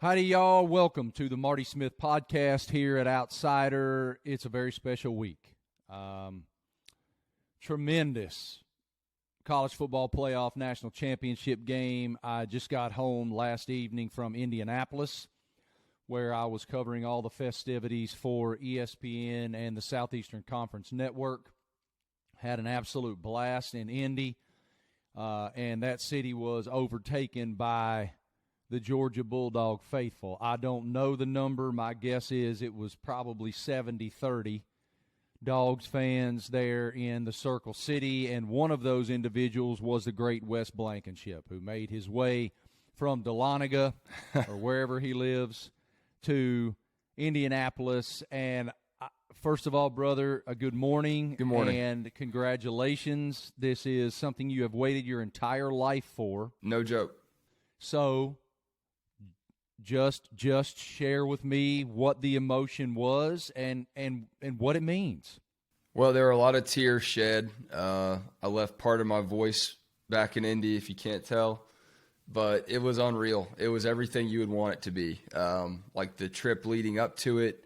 Howdy, y'all. Welcome to the Marty Smith podcast here at Outsider. It's a very special week. Tremendous college football playoff national championship game. I just got home last evening from Indianapolis, where I was covering all the festivities for ESPN and the Southeastern Conference Network. Had an absolute blast in Indy, and that city was overtaken by the Georgia Bulldog faithful. I don't know the number. My guess is it was probably 70-30 Dawgs fans there in the Circle City, and one of those individuals was the great Wes Blankenship, who made his way from Dahlonega, or wherever he lives, to Indianapolis. And first of all, brother, a good morning. Good morning. And congratulations. This is something you have waited your entire life for. No joke. So just share with me what the emotion was and what it means. Well, there were a lot of tears shed. I left part of my voice back in Indy, if you can't tell. But it was unreal. It was everything you would want it to be. Like the trip leading up to it,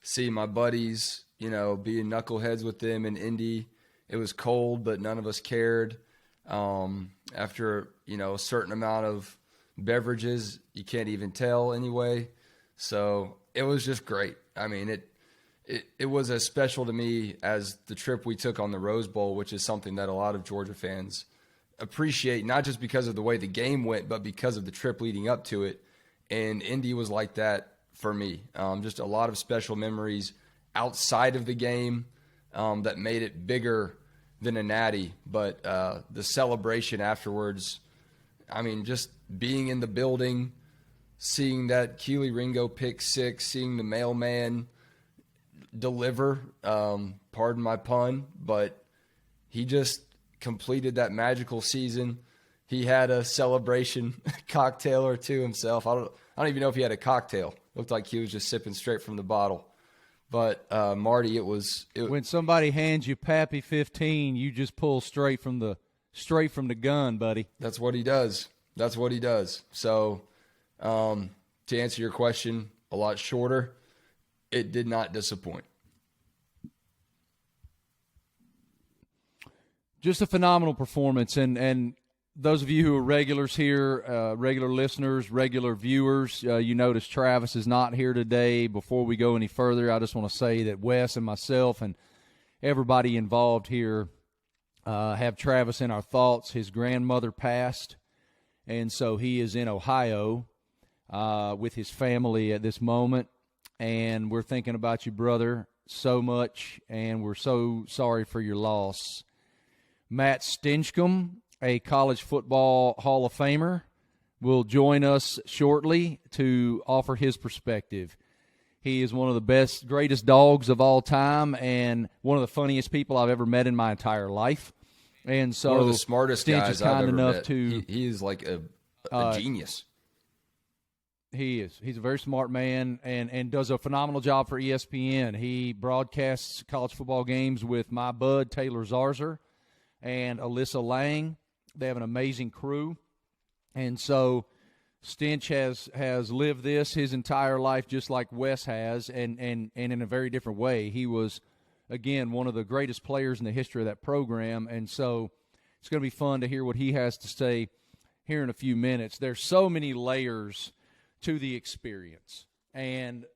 seeing my buddies, being knuckleheads with them in Indy. It was cold, but none of us cared. After, a certain amount of beverages, you can't even tell anyway. So it was just great. I mean, it was as special to me as the trip we took on the Rose Bowl, which is something that a lot of Georgia fans appreciate, not just because of the way the game went, but because of the trip leading up to it. And Indy was like that for me. Just a lot of special memories outside of the game that made it bigger than a natty. But the celebration afterwards, I mean, just being in the building, seeing that Keely Ringo pick six, seeing the mailman deliver, pardon my pun, but he just completed that magical season. He had a celebration cocktail or two himself. I don't even know if he had a cocktail. Looked like he was just sipping straight from the bottle. But Marty, it was when somebody hands you Pappy 15, you just pull straight from the gun, buddy. That's what he does. That's what he does. So to answer your question, a lot shorter, it did not disappoint. Just a phenomenal performance. And those of you who are regulars here, regular listeners, regular viewers, you notice Travis is not here today. Before we go any further, I just want to say that Wes and myself and everybody involved here have Travis in our thoughts. His grandmother passed, and so he is in Ohio with his family at this moment. And we're thinking about you, brother, so much, and we're so sorry for your loss. Matt Stinchcomb, a college football Hall of Famer, will join us shortly to offer his perspective. He is one of the greatest dogs of all time, and one of the funniest people I've ever met in my entire life. And so, one of the smartest Stinch guys is kind I've ever enough met. to. He is like a genius. He is. He's a very smart man and does a phenomenal job for ESPN. He broadcasts college football games with my bud Taylor Zarzer and Alyssa Lang. They have an amazing crew. And so Stinch has lived this his entire life just like Wes has, and in a very different way. He was, again, one of the greatest players in the history of that program. And so it's going to be fun to hear what he has to say here in a few minutes. There's so many layers to the experience. And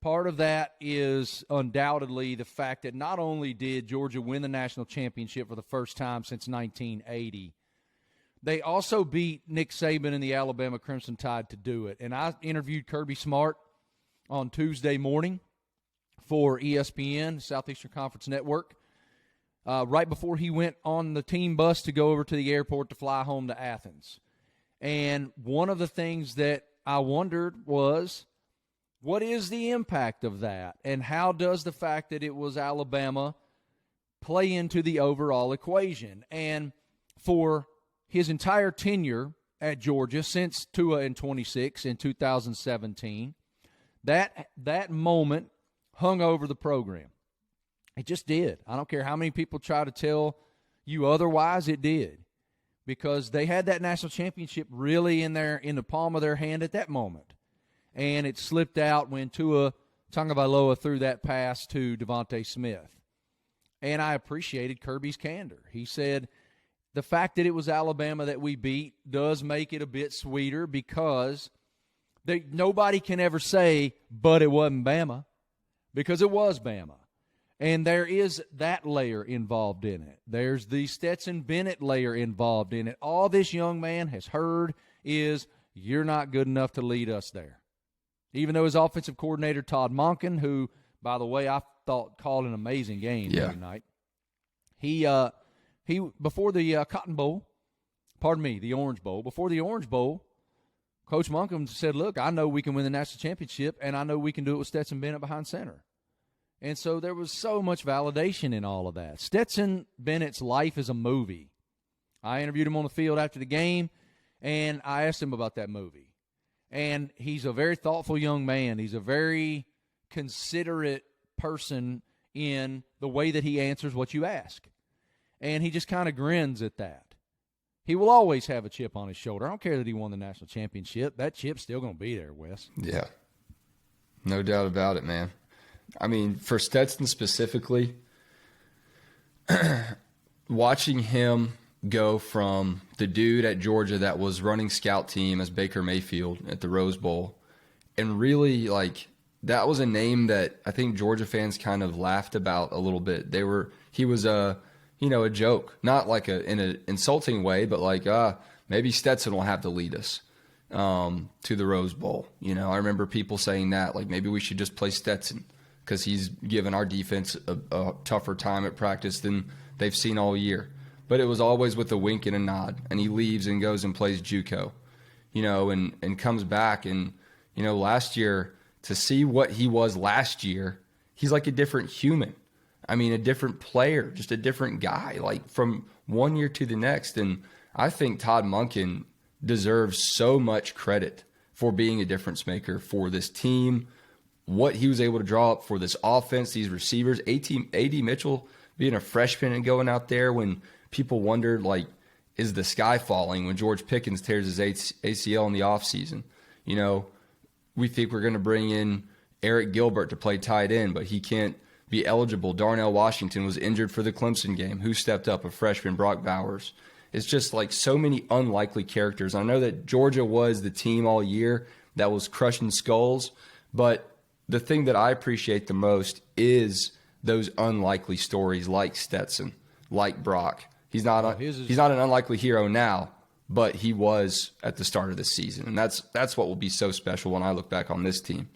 part of that is undoubtedly the fact that not only did Georgia win the national championship for the first time since 1980, they also beat Nick Saban and the Alabama Crimson Tide to do it. And I interviewed Kirby Smart on Tuesday morning for ESPN, Southeastern Conference Network, right before he went on the team bus to go over to the airport to fly home to Athens. And one of the things that I wondered was, what is the impact of that? And how does the fact that it was Alabama play into the overall equation? And for his entire tenure at Georgia since 2-26 in 2017, that moment hung over the program. It just did. I don't care how many people try to tell you otherwise, it did. Because they had that national championship really in the palm of their hand at that moment. and it slipped out when Tua Tagovailoa threw that pass to Devontae Smith. And I appreciated Kirby's candor. He said the fact that it was Alabama that we beat does make it a bit sweeter because nobody can ever say, but it wasn't Bama, because it was Bama. And there is that layer involved in it. There's the Stetson Bennett layer involved in it. All this young man has heard is, you're not good enough to lead us there. Even though his offensive coordinator, Todd Monken, who, by the way, I thought called an amazing game the other night, he before the Cotton Bowl, the Orange Bowl, before the Orange Bowl, Coach Monken said, look, I know we can win the national championship, and I know we can do it with Stetson Bennett behind center. And so there was so much validation in all of that. Stetson Bennett's life is a movie. I interviewed him on the field after the game, and I asked him about that movie. And he's a very thoughtful young man. He's a very considerate person in the way that he answers what you ask. And he just kind of grins at that. He will always have a chip on his shoulder. I don't care that he won the national championship. That chip's still going to be there, Wes. Yeah. No doubt about it, man. I mean, for Stetson specifically, watching him go from the dude at Georgia that was running scout team as Baker Mayfield at the Rose Bowl, and really, like, that was a name that I think Georgia fans kind of laughed about a little bit. He was a joke, not like in an insulting way, but like, maybe Stetson will have to lead us to the Rose Bowl. I remember people saying that, like, maybe we should just play Stetson because he's given our defense a tougher time at practice than they've seen all year. But it was always with a wink and a nod, and he leaves and goes and plays JUCO, and comes back. And, last year, to see what he was last year, he's like a different human. I mean, a different player, just a different guy, like from one year to the next. And I think Todd Monken deserves so much credit for being a difference maker for this team, what he was able to draw up for this offense, these receivers, A.D. Mitchell being a freshman and going out there when people wondered, like, is the sky falling when George Pickens tears his ACL in the offseason? We think we're going to bring in Eric Gilbert to play tight end, but he can't be eligible. Darnell Washington was injured for the Clemson game. Who stepped up? A freshman, Brock Bowers. It's just like so many unlikely characters. I know that Georgia was the team all year that was crushing skulls, but the thing that I appreciate the most is those unlikely stories like Stetson, like Brock. He's not an unlikely hero now, but he was at the start of the season. And that's what will be so special when I look back on this team.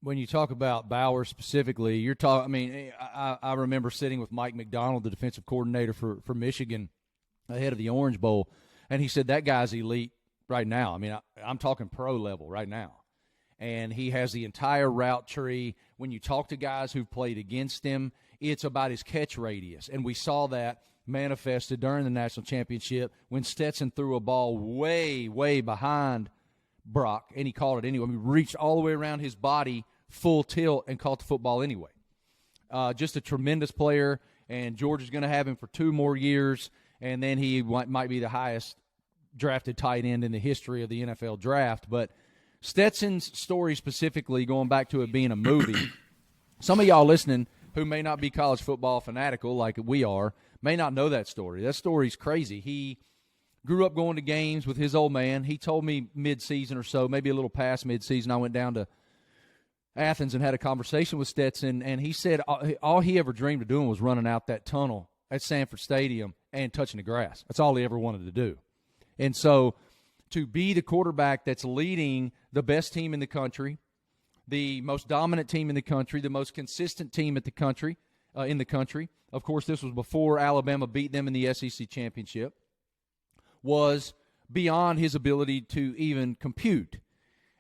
When you talk about Bauer specifically, you're talking. I mean, I remember sitting with Mike McDonald, the defensive coordinator for Michigan, ahead of the Orange Bowl, and he said that guy's elite right now. I mean, I'm talking pro level right now, and he has the entire route tree. When you talk to guys who've played against him, it's about his catch radius, and we saw that manifested during the national championship when Stetson threw a ball way, way behind Brock, and he caught it anyway. I mean, reached all the way around his body, full tilt, and caught the football anyway. Just a tremendous player, and Georgia's going to have him for 2 more years, and then he might be the highest drafted tight end in the history of the NFL draft. But Stetson's story specifically, going back to it being a movie, some of y'all listening who may not be college football fanatical like we are may not know that story. That story's crazy. He grew up going to games with his old man. He told me mid-season or so, maybe a little past mid-season, I went down to Athens and had a conversation with Stetson, and he said all he ever dreamed of doing was running out that tunnel at Sanford Stadium and touching the grass. That's all he ever wanted to do. And so to be the quarterback that's leading the best team in the country, the most dominant team in the country, the most consistent team in the country, of course, this was before Alabama beat them in the SEC championship, was beyond his ability to even compute.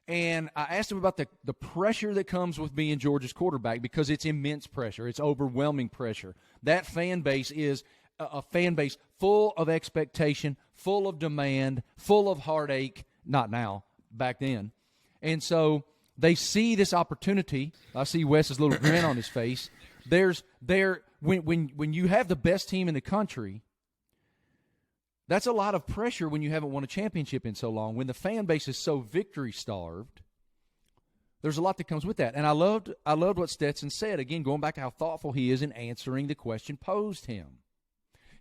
And I asked him about the pressure that comes with being Georgia's quarterback, because it's immense pressure. It's overwhelming pressure. That fan base is a fan base full of expectation, full of demand, full of heartache. Not now, back then. And so they see this opportunity. I see Wes's little grin on his face. When you have the best team in the country, That's a lot of pressure when you haven't won a championship in so long, when the fan base is so victory-starved. There's a lot that comes with that. And I loved what Stetson said, again, going back to how thoughtful he is in answering the question posed him.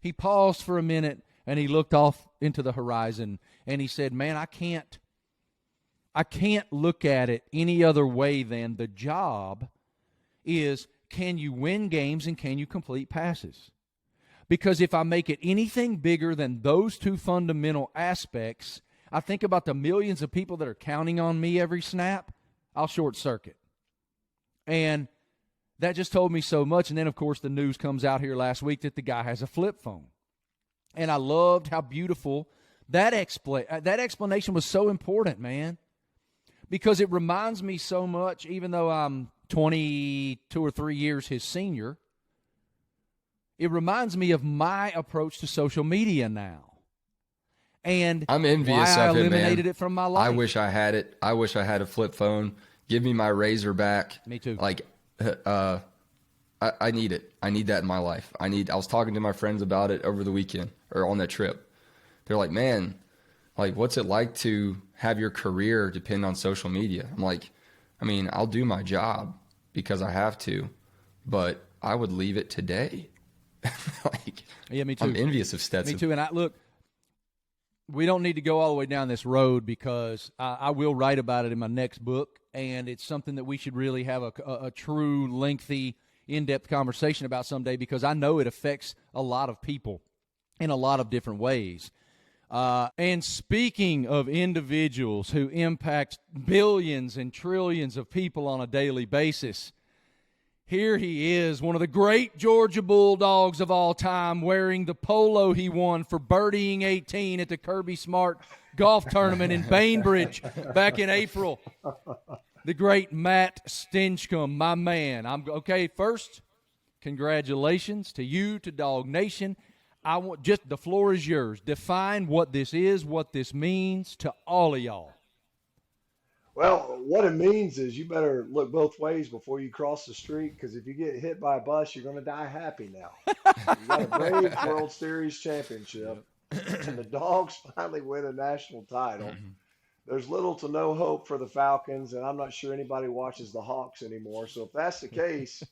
He paused for a minute, and he looked off into the horizon, and he said, man, I can't look at it any other way than the job is, can you win games and can you complete passes? Because if I make it anything bigger than those two fundamental aspects, I think about the millions of people that are counting on me every snap, I'll short circuit. And that just told me so much. And then, of course, the news comes out here last week that the guy has a flip phone. And I loved how beautiful that explanation was. So important, man, because it reminds me so much, even though I'm 22 or 3 years his senior, it reminds me of my approach to social media now. And I'm envious why I of it, eliminated man. it from my life. I wish I had it. I wish I had a flip phone. Give me my Razor back. Me too. Like, I need it. I need that in my life. I was talking to my friends about it over the weekend or on that trip. They're like, man, like, what's it like to have your career depend on social media? I'm like, I mean, I'll do my job because I have to, but I would leave it today. Like, yeah, me too. I'm envious of Stetson. Me too. And look, we don't need to go all the way down this road because I will write about it in my next book, and it's something that we should really have a true, lengthy, in-depth conversation about someday, because I know it affects a lot of people in a lot of different ways. And speaking of individuals who impact billions and trillions of people on a daily basis, here he is, one of the great Georgia Bulldogs of all time, wearing the polo he won for birdieing 18 at the Kirby Smart golf tournament in Bainbridge back in April. The great Matt Stinchcomb, my man. First, congratulations to you, to Dog Nation. The floor is yours. Define what this is, what this means to all of y'all. Well, what it means is you better look both ways before you cross the street, because if you get hit by a bus, you're going to die happy now. You got a Braves World Series championship, and the Dogs finally win a national title. There's little to no hope for the Falcons, and I'm not sure anybody watches the Hawks anymore. So if that's the case,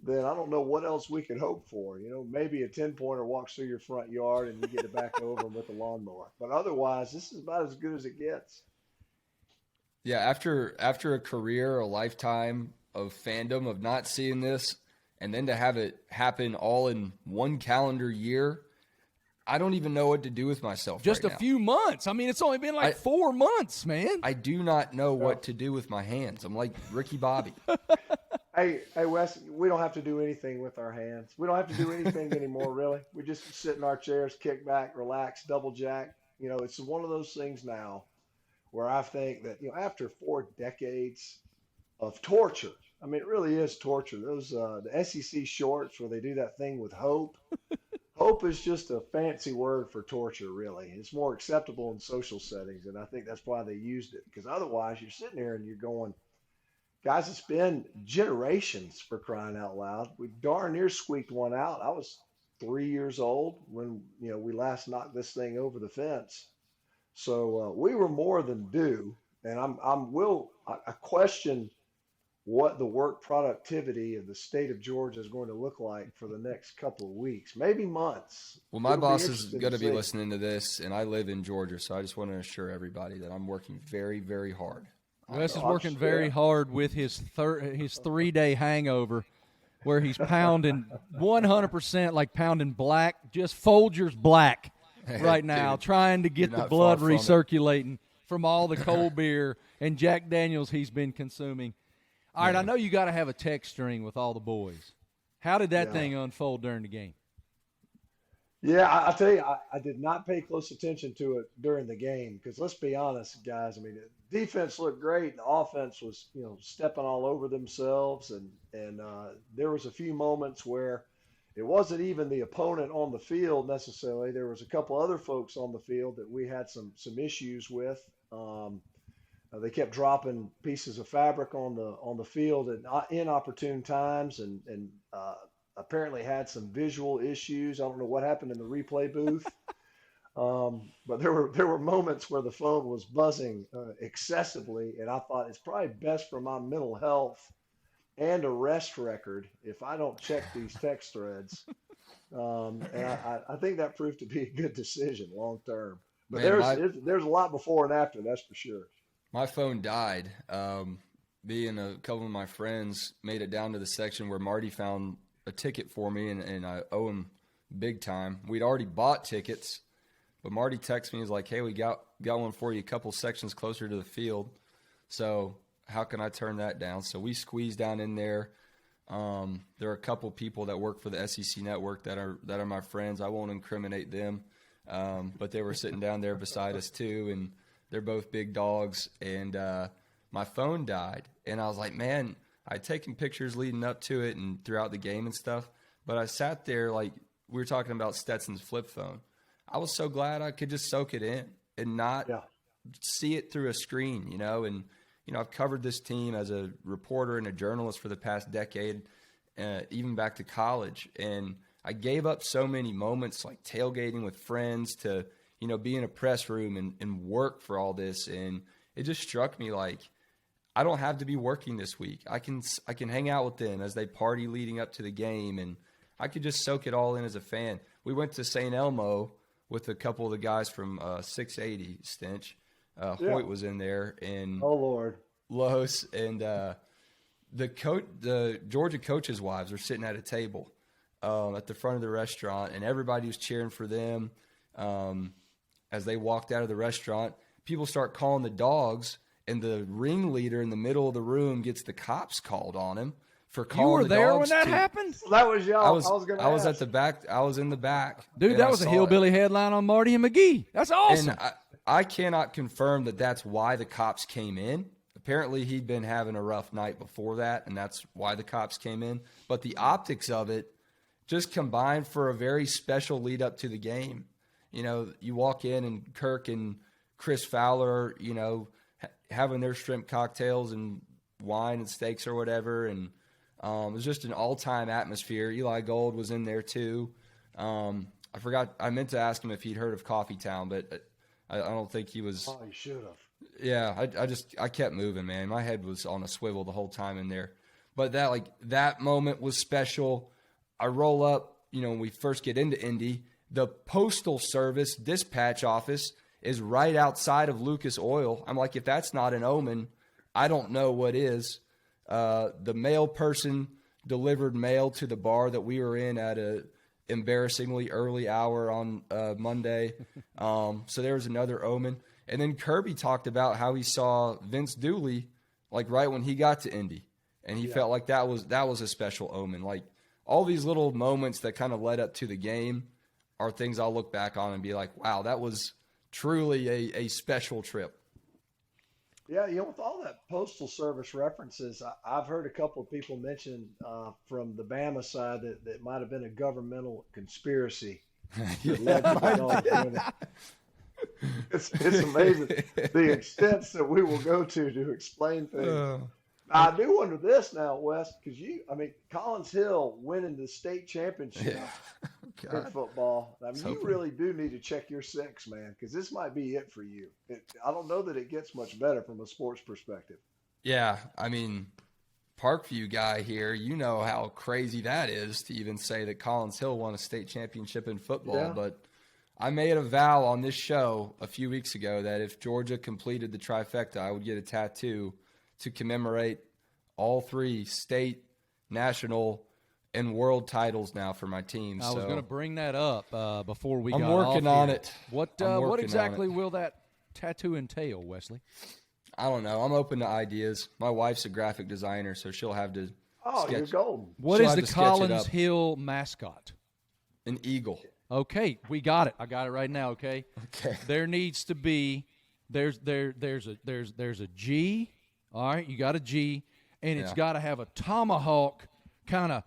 then I don't know what else we could hope for. You know, maybe a 10-pointer walks through your front yard and you get it back over them with a lawnmower. But otherwise, this is about as good as it gets. Yeah, after a career, a lifetime of fandom, of not seeing this, and then to have it happen all in one calendar year, I don't even know what to do with myself. Just right a now. few months. I mean, it's only been 4 months, man. I do not know what to do with my hands. I'm like Ricky Bobby. Hey, Wes, we don't have to do anything with our hands. We don't have to do anything anymore, really. We just sit in our chairs, kick back, relax, double jack. You know, it's one of those things now where I think that, you know, after 4 decades of torture, I mean, it really is torture. Those the SEC shorts where they do that thing with hope. Hope is just a fancy word for torture, really. It's more acceptable in social settings, and I think that's why they used it. Because otherwise, you're sitting there and you're going, guys, it's been generations, for crying out loud. We darn near squeaked one out. I was 3 years old when, you know, we last knocked this thing over the fence. So we were more than due, and I question what the work productivity of the state of Georgia is going to look like for the next couple of weeks, maybe months. Well, my boss is going to be listening to this, and I live in Georgia, so I just want to assure everybody that I'm working very, very hard. Wes is working very hard with his 3-day hangover, where he's pounding 100%, like pounding black, just Folgers black right now, dude, trying to get the blood recirculating from all the cold beer and Jack Daniels he's been consuming. All right, I know you got to have a text string with all the boys. How did that thing unfold during the game? Yeah, I'll tell you, I did not pay close attention to it during the game because let's be honest, guys. I mean, the defense looked great, and the offense was, you know, stepping all over themselves, and there was a few moments where it wasn't even the opponent on the field necessarily. There was a couple other folks on the field that we had some issues with. They kept dropping pieces of fabric on the field at inopportune times, and apparently had some visual issues. I don't know what happened in the replay booth. But there were moments where the phone was buzzing excessively, and I thought it's probably best for my mental health and arrest record if I don't check these text threads. And I think that proved to be a good decision long term. But Man, there's a lot before and after, that's for sure. my phone died. Me and a couple of my friends made it down to the section where Marty found a ticket for me, and I owe him big time. We'd already bought tickets, but Marty texted me. He's like, "Hey, we got one for you a couple sections closer to the field. So how can I turn that down?" So we squeezed down in there. There are a couple people that work for the SEC network that are my friends. I won't incriminate them, but they were sitting down there beside us too, and they're both big dogs. And my phone died, and I was like, man, I'd taken pictures leading up to it and throughout the game and stuff, but I sat there like we were talking about Stetson's flip phone. I was so glad I could just soak it in and not see it through a screen, and I've covered this team as a reporter and a journalist for the past decade, even back to college. And I gave up so many moments like tailgating with friends to, be in a press room and work for all this. And it just struck me like, I don't have to be working this week. I can hang out with them as they party leading up to the game, and I could just soak it all in as a fan. We went to St. Elmo with a couple of the guys from 680 Stinch. Hoyt was in there, and oh Lord, Los, and the Georgia coaches' wives were sitting at a table at the front of the restaurant, and everybody was cheering for them as they walked out of the restaurant. People start calling the Dawgs, and the ringleader in the middle of the room gets the cops called on him for calling. You were the there Dawgs when that happened? Well, that was y'all. I was at the back. I was in the back, Dude, that was a hillbilly headline on Marty and McGee. That's awesome. And I cannot confirm that that's why the cops came in. Apparently, he'd been having a rough night before that, and that's why the cops came in. But the optics of it just combined for a very special lead up to the game. You walk in, and Kirk and Chris Fowler, having their shrimp cocktails and wine and steaks or whatever, and it was just an all-time atmosphere. Eli Gold was in there too. I forgot. I meant to ask him if he'd heard of Coffee Town, but I don't think he was. Oh, you should have. Yeah, I kept moving, man. My head was on a swivel the whole time in there. But that moment was special. I roll up, when we first get into Indy, the Postal Service dispatch office is right outside of Lucas Oil. I'm like, if that's not an omen, I don't know what is. The mail person delivered mail to the bar that we were in at a embarrassingly early hour on Monday. So there was another omen. And then Kirby talked about how he saw Vince Dooley like right when he got to Indy, and he felt like that was a special omen. Like all these little moments that kind of led up to the game are things I'll look back on and be like, wow, that was truly a special trip. Yeah, with all that Postal Service references, I've heard a couple of people mention from the Bama side that might have been a governmental conspiracy that led to the Dogs winning. It's amazing the extents that we will go to explain things. I do wonder this now, Wes, because Collins Hill winning the state championship in football. You really do need to check your six, man, because this might be it for you. I don't know that it gets much better from a sports perspective. Yeah, Parkview guy here, you know how crazy that is to even say that Collins Hill won a state championship in football. But I made a vow on this show a few weeks ago that if Georgia completed the trifecta, I would get a tattoo to commemorate all three state, national, and world titles now for my team. I was going to bring that up before we got I'm working off on here. it. What exactly will that tattoo entail, Wesley? I don't know. I'm open to ideas. My wife's a graphic designer, so she'll have to sketch. You're golden. What is the Collins Hill mascot? An eagle. Okay, we got it. I got it right now, okay? Okay. There needs to be there's a G. All right, you got a G, and it's got to have a tomahawk kind of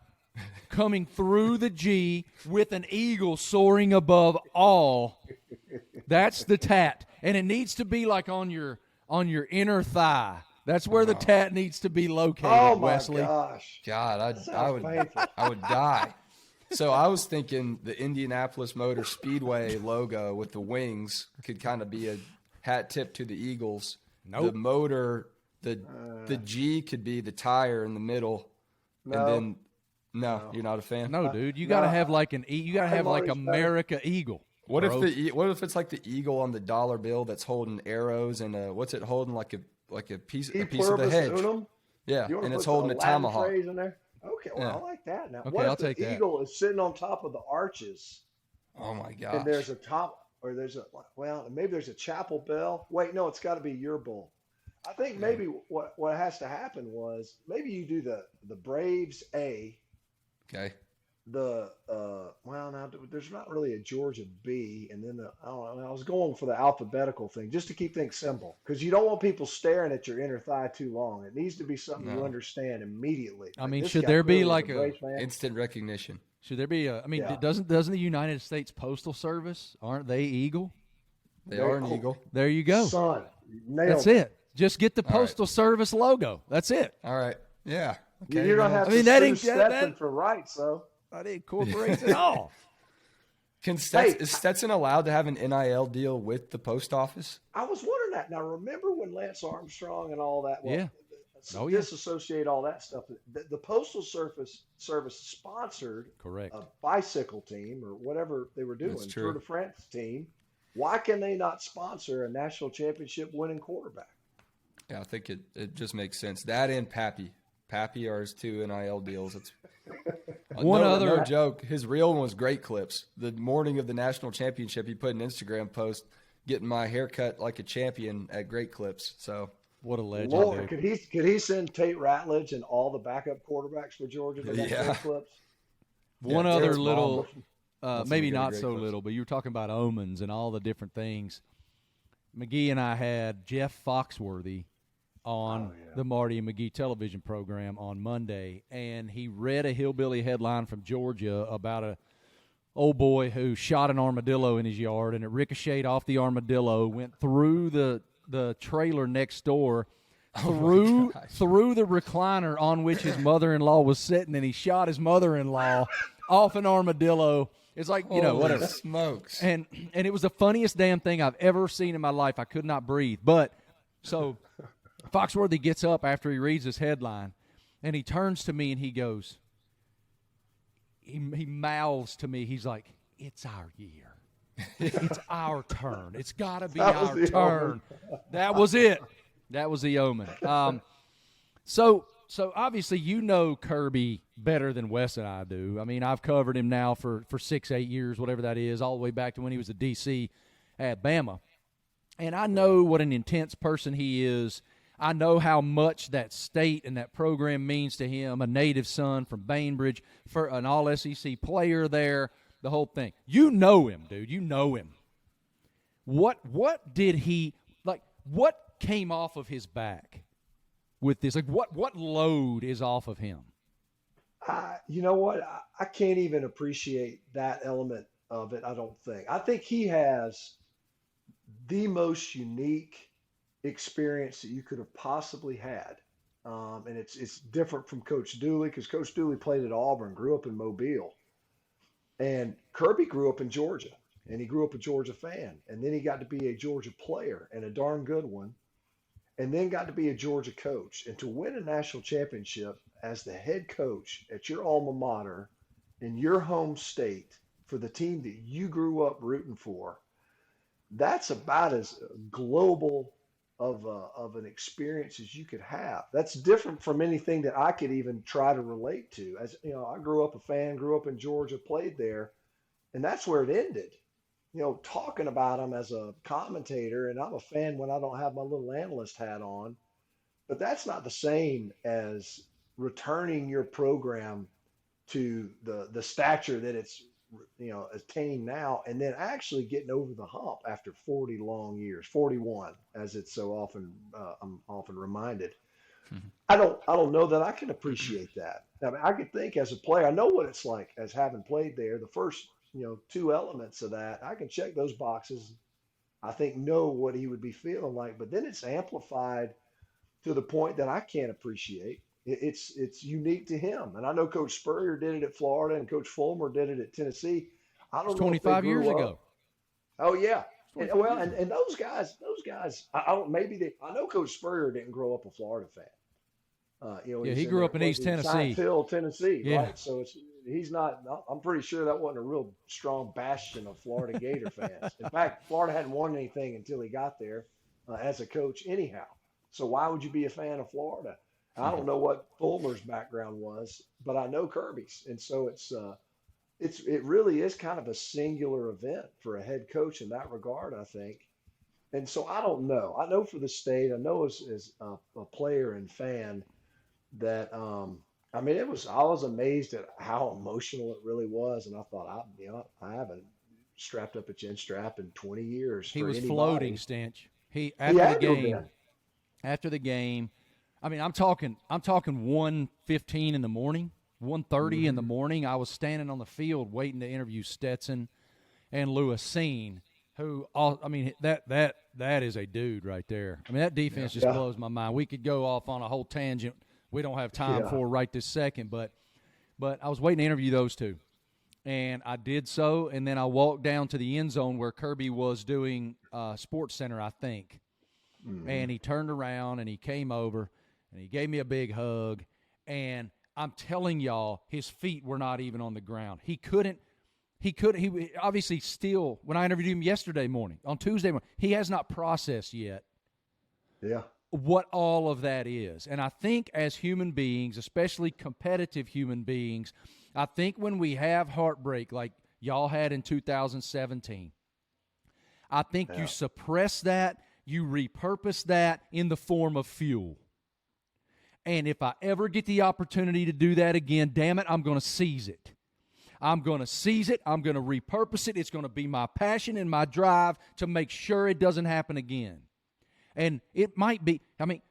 coming through the G with an eagle soaring above all. That's the tat, and it needs to be like on your inner thigh. That's where the tat needs to be located, Oh my Wesley. gosh! God, I would die. So I was thinking the Indianapolis Motor Speedway logo with the wings could kind of be a hat tip to the Eagles. Nope. The motor, the G could be the tire in the middle, No. and then you're not a fan. No, dude, you got to have like you got to have like America Eagle. What bro. if it's like the eagle on the dollar bill that's holding arrows and what's it holding like a piece of the hedge? Unum? Yeah, You and it's put holding a the Latin tomahawk. phrase in there? Okay, well, Yeah. I like that. Now, Okay, what if I'll the take that. eagle is sitting on top of the arches, Oh my gosh! and there's a top, or maybe there's a chapel bell. Wait, no, it's got to be your bull. I think maybe what has to happen was maybe you do the Braves A. Okay. Now there's not really a Georgia B, and then I don't know. I was going for the alphabetical thing just to keep things simple because you don't want people staring at your inner thigh too long. It needs to be something you understand immediately. I mean, this should guy there be clearly like was a Braves fan. Instant recognition. should there be a? I mean, Yeah. doesn't the United States Postal Service, aren't they Eagle? They are an eagle. There you go. Son, nailed That's it. Just get the Postal Service logo. That's it. All right. Yeah. Okay. You don't have I mean, to that sue ain't- that- Stetson for rights, though. I didn't incorporate it all. Is Stetson allowed to have an NIL deal with the post office? I was wondering that. Now, remember when Lance Armstrong and all that? Yeah. Oh, yeah. Disassociate all that stuff. The Postal Service sponsored Correct. a bicycle team or whatever they were doing, That's true. Tour de France team. Why can they not sponsor a national championship winning quarterback? Yeah, I think it just makes sense. That and Pappy. Pappy are his two NIL deals. It's no joke. His real one was Great Clips. The morning of the national championship, he put an Instagram post getting my haircut like a champion at Great Clips. So What a legend. Lord, dude. could he send Tate Ratledge and all the backup quarterbacks for Georgia to that Yeah. clips? One Yeah, other Terrence little, Baum. maybe Some not great so clips. little, but you were talking about omens and all the different things. McGee and I had Jeff Foxworthy on the Marty and McGee television program on Monday, and he read a hillbilly headline from Georgia about a old boy who shot an armadillo in his yard, and it ricocheted off the armadillo, went through the trailer next door, through the recliner on which his mother-in-law was sitting, and he shot his mother-in-law off an armadillo. It's like, whatever. Smokes. And it was the funniest damn thing I've ever seen in my life. I could not breathe. But so Foxworthy gets up after he reads this headline, and he turns to me and he goes, he mouths to me. He's like, "It's our year. It's our turn. It's got to be our turn." That was it. That was the omen. So obviously you know Kirby better than Wes and I do. I mean, I've covered him now for 6-8 years, whatever that is, all the way back to when he was a DC at Bama. And I know what an intense person he is. I know how much that state and that program means to him, a native son from Bainbridge, for an all-SEC player there, the whole thing. You know him, dude. You know him. What did he – like, what came off of his back with this? Like, what load is off of him? You know what? I can't even appreciate that element of it, I don't think. I think he has the most unique experience that you could have possibly had. And it's different from Coach Dooley because Coach Dooley played at Auburn, grew up in Mobile. And Kirby grew up in Georgia, and he grew up a Georgia fan. And then he got to be a Georgia player and a darn good one, and then got to be a Georgia coach. And to win a national championship as the head coach at your alma mater in your home state for the team that you grew up rooting for, that's about as global of an experience as you could have. That's different from anything that I could even try to relate to. As you know, I grew up a fan, grew up in Georgia, played there, and that's where it ended. You know, talking about him as a commentator, and I'm a fan when I don't have my little analyst hat on, but that's not the same as returning your program to the stature that it's attained now, and then actually getting over the hump after 40 long years, 41, as it's so often I'm often reminded. I don't know that I can appreciate that. I mean, I could think as a player, I know what it's like as having played there. The first, two elements of that, I can check those boxes. I think know what he would be feeling like, but then it's amplified to the point that I can't appreciate. It's unique to him. And I know Coach Spurrier did it at Florida, and Coach Fulmer did it at Tennessee. I It's don't know if they 25 years grew ago. up. Oh yeah. It's And, 25 well, years ago. and those guys, I don't, maybe they, I know Coach Spurrier didn't grow up a Florida fan. Yeah, he He's grew up in East Tennessee. Science Hill, Tennessee, Yeah. right? So he's not. I'm pretty sure that wasn't a real strong bastion of Florida Gator fans. In fact, Florida hadn't won anything until he got there as a coach, anyhow. So why would you be a fan of Florida? I don't know what Fulmer's background was, but I know Kirby's, and so it really is kind of a singular event for a head coach in that regard, I think. And so I don't know. I know for the state, I know as a player and fan that I mean I was amazed at how emotional it really was, and I thought I haven't strapped up a chin strap in 20 years. He for was anybody. floating, Stinch. He had to have been. After the game, I mean, I'm talking 1:15 in the morning, 1:30 in the morning. I was standing on the field waiting to interview Stetson and Lewis Seen, who that is a dude right there. I mean, that defense just blows my mind. We could go off on a whole tangent. We don't have time for right this second, but I was waiting to interview those two, and I did so, and then I walked down to the end zone where Kirby was doing Sports Center, I think, and he turned around and he came over and he gave me a big hug, and I'm telling y'all, his feet were not even on the ground. He obviously still, when I interviewed him yesterday morning, on Tuesday morning, he has not processed yet what all of that is. And I think as human beings, especially competitive human beings, I think when we have heartbreak like y'all had in 2017, I think you suppress that, you repurpose that in the form of fuel. And if I ever get the opportunity to do that again, damn it, I'm going to seize it. I'm going to seize it. I'm going to repurpose it. It's going to be my passion and my drive to make sure it doesn't happen again. And it might be, I mean,